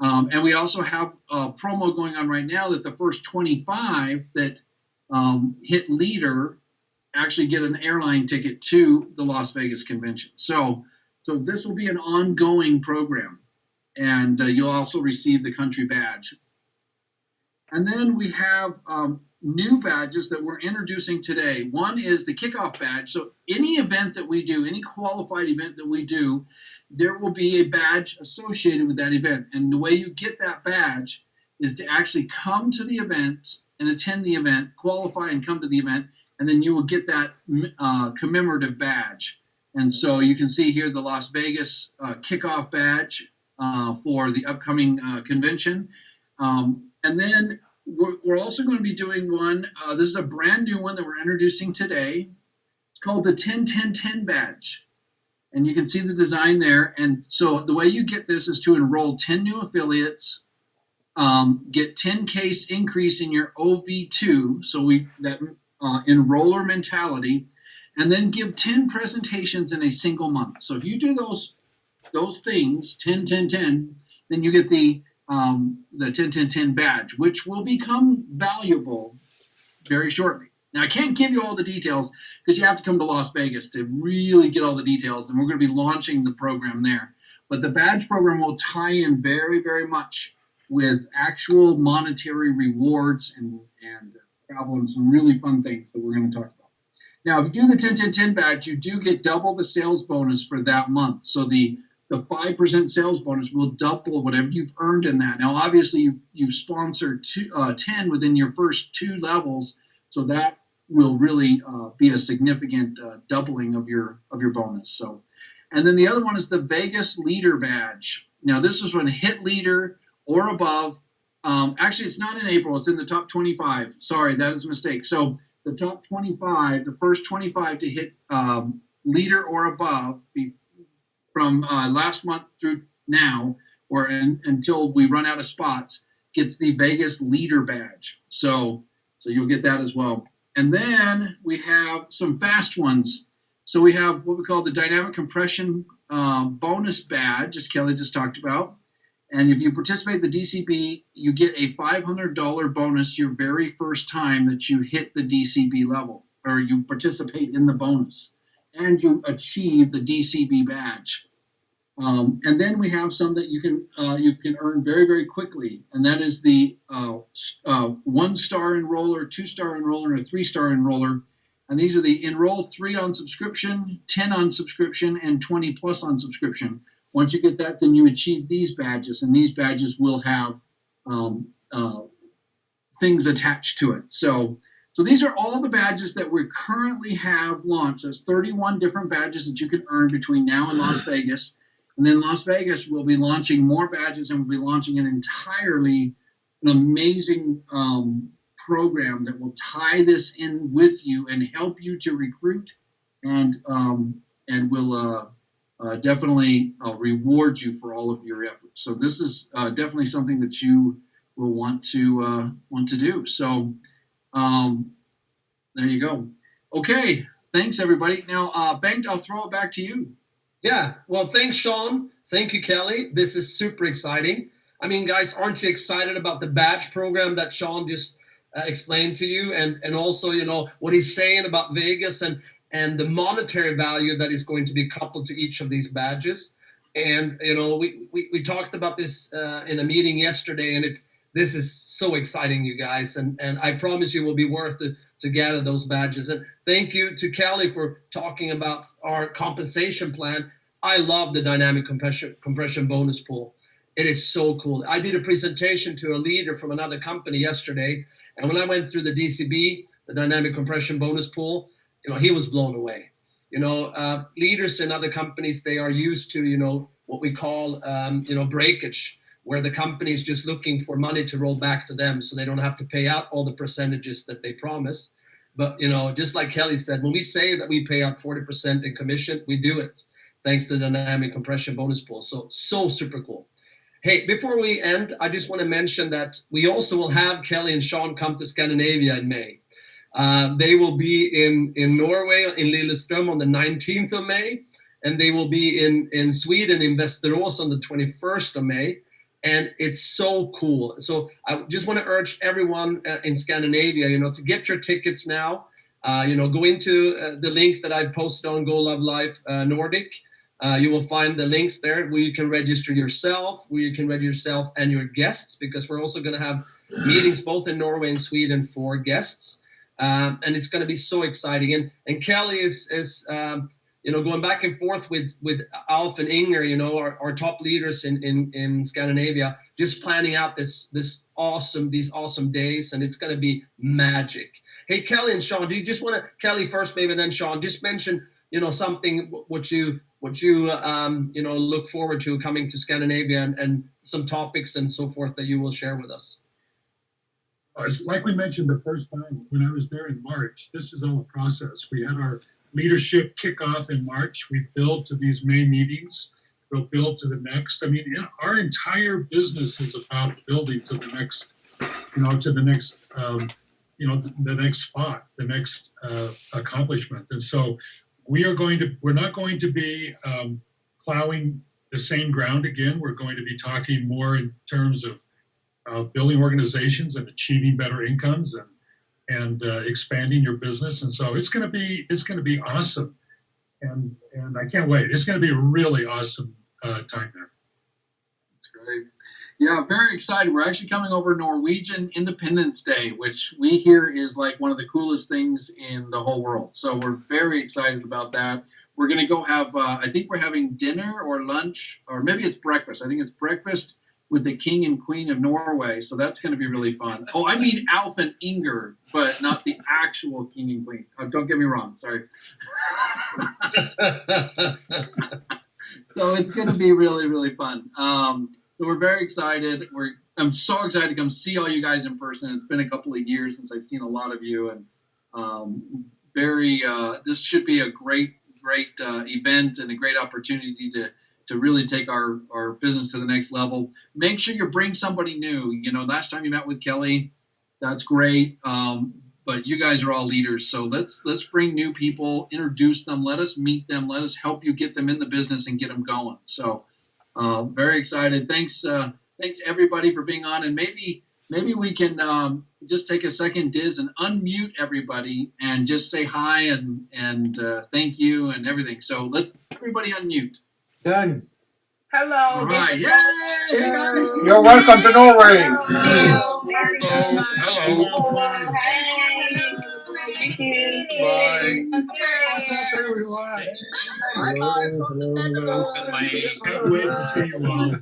And we also have a promo going on right now that the first 25 that hit leader actually get an airline ticket to the Las Vegas convention. So this will be an ongoing program, and you'll also receive the country badge. And then we have new badges that we're introducing today. One is the kickoff badge. So any event that we do, any qualified event that we do, there will be a badge associated with that event. And the way you get that badge is to actually come to the event and attend the event, qualify and come to the event, and then you will get that commemorative badge. And so you can see here the Las Vegas kickoff badge for the upcoming convention. And then we're also going to be doing one. This is a brand new one that we're introducing today. It's called the 10-10-10 badge. And you can see the design there. And so the way you get this is to enroll 10 new affiliates, get 10 case increase in your OV2, so that enroller mentality, and then give 10 presentations in a single month. So if you do those things, 10-10-10, then you get the 10-10-10 badge, which will become valuable very shortly. Now, I can't give you all the details because you have to come to Las Vegas to really get all the details, and we're going to be launching the program there. But the badge program will tie in very, very much with actual monetary rewards and travel and some really fun things that we're going to talk about. Now, if you do the 10-10-10 badge, you do get double the sales bonus for that month. So the 5% sales bonus will double whatever you've earned in that. Now, obviously, you've sponsored 10 within your first 2 levels, so that will really be a significant doubling of your bonus. So, and then the other one is the Vegas Leader Badge. Now, this is when hit leader or above. Actually, it's not in April. It's in the top 25. Sorry, that is a mistake. So the top 25, the first 25 to hit leader or above from last month through now, or until we run out of spots, gets the Vegas Leader Badge. So you'll get that as well. And then we have some fast ones. So we have what we call the Dynamic Compression Bonus Badge, as Kelly just talked about. And if you participate in the DCB, you get a $500 bonus your very first time that you hit the DCB level, or you participate in the bonus, and you achieve the DCB badge. And then we have some that you can earn very, very quickly, and that is the 1-star enroller, 2-star enroller, and a 3-star enroller. And these are the enroll 3 on subscription, 10 on subscription, and 20 plus on subscription. Once you get that, then you achieve these badges, and these badges will have things attached to it. So these are all the badges that we currently have launched. There's 31 different badges that you can earn between now and Las Vegas. And then Las Vegas will be launching more badges, and we'll be launching an amazing program that will tie this in with you and help you to recruit and will definitely reward you for all of your efforts. So this is definitely something that you will want to do. So there you go. Okay, thanks everybody. Now, Bengt, I'll throw it back to you. Yeah, well, thanks, Shon. Thank you, Kelly. This is super exciting. I mean, guys, aren't you excited about the badge program that Shon just explained to you, and also, you know, what he's saying about Vegas and the monetary value that is going to be coupled to each of these badges. And you know, we talked about this in a meeting yesterday, and this is so exciting, you guys, and I promise you, it will be worth to gather those badges. And thank you to Kelly for talking about our compensation plan. I love the dynamic compression bonus pool. It is so cool. I did a presentation to a leader from another company yesterday, and when I went through the DCB, the dynamic compression bonus pool, you know, he was blown away. You know, leaders in other companies, they are used to, you know, what we call, you know, breakage, where the company is just looking for money to roll back to them so they don't have to pay out all the percentages that they promise. But, you know, just like Kelly said, when we say that we pay out 40% in commission, we do it thanks to the dynamic compression bonus pool. So super cool. Hey, before we end, I just want to mention that we also will have Kelly and Shon come to Scandinavia in May. They will be in Norway, in Lillestrøm on the 19th of May, and they will be in Sweden, in Västerås on the 21st of May. And it's so cool. So I just want to urge everyone in Scandinavia, you know, to get your tickets now. You know, go into the link that I posted on Go Love Life Nordic. You will find the links there where you can register yourself, where you can register yourself and your guests, because we're also going to have meetings both in Norway and Sweden for guests. And it's going to be so exciting. And Kelly is you know, going back and forth with Alf and Inger, you know, our top leaders in Scandinavia, just planning out these awesome days, and it's going to be magic. Hey, Kelly and Shon, do you just want to, Kelly first, maybe, then Shon, just mention, you know, something what you you know, look forward to coming to Scandinavia, and some topics and so forth that you will share with us. Like we mentioned the first time when I was there in March, this is all a process. We had our leadership kickoff in March. We build to these May meetings. We'll build to the next. I mean, our entire business is about building to the next, you know, to the next, you know, the next spot, the next accomplishment. And so we're not going to be plowing the same ground again. We're going to be talking more in terms of building organizations and achieving better incomes and expanding your business. And so it's going to be awesome. And I can't wait. It's going to be a really awesome time there. That's great. Yeah, very excited. We're actually coming over Norwegian Independence Day, which we hear is like one of the coolest things in the whole world. So we're very excited about that. We're going to go have, I think we're having dinner or lunch, or maybe it's breakfast. I think it's breakfast with the King and Queen of Norway. So that's going to be really fun. Oh, I mean Alf and Inger, but not the actual King and Queen. Oh, don't get me wrong. Sorry. So it's going to be really, really fun. So we're very excited. I'm so excited to come see all you guys in person. It's been a couple of years since I've seen a lot of you, and this should be a great event and a great opportunity to really take our business to the next level. Make sure you bring somebody new. You know, last time you met with Kelly, that's great. But you guys are all leaders, so let's bring new people, introduce them, let us meet them, let us help you get them in the business and get them going. So very excited. Thanks everybody for being on, and maybe we can just take a second, Diz, and unmute everybody and just say hi and thank you and everything. So let's everybody unmute. Done. Hello. All right. Yay! Hey guys. You're welcome to Norway. Hello. Thank you. Bye. What's up, everyone? Bye. Can't wait to see you all.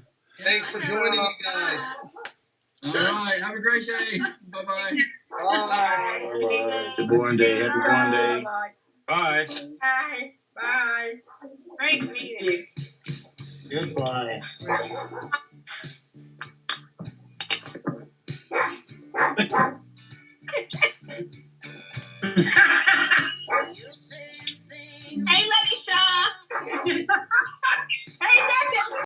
Thanks for joining, you guys. All right. Have a great day. Bye-bye. Happy born day. Happy born day. Bye. Bye. Bye. Great meeting. Goodbye.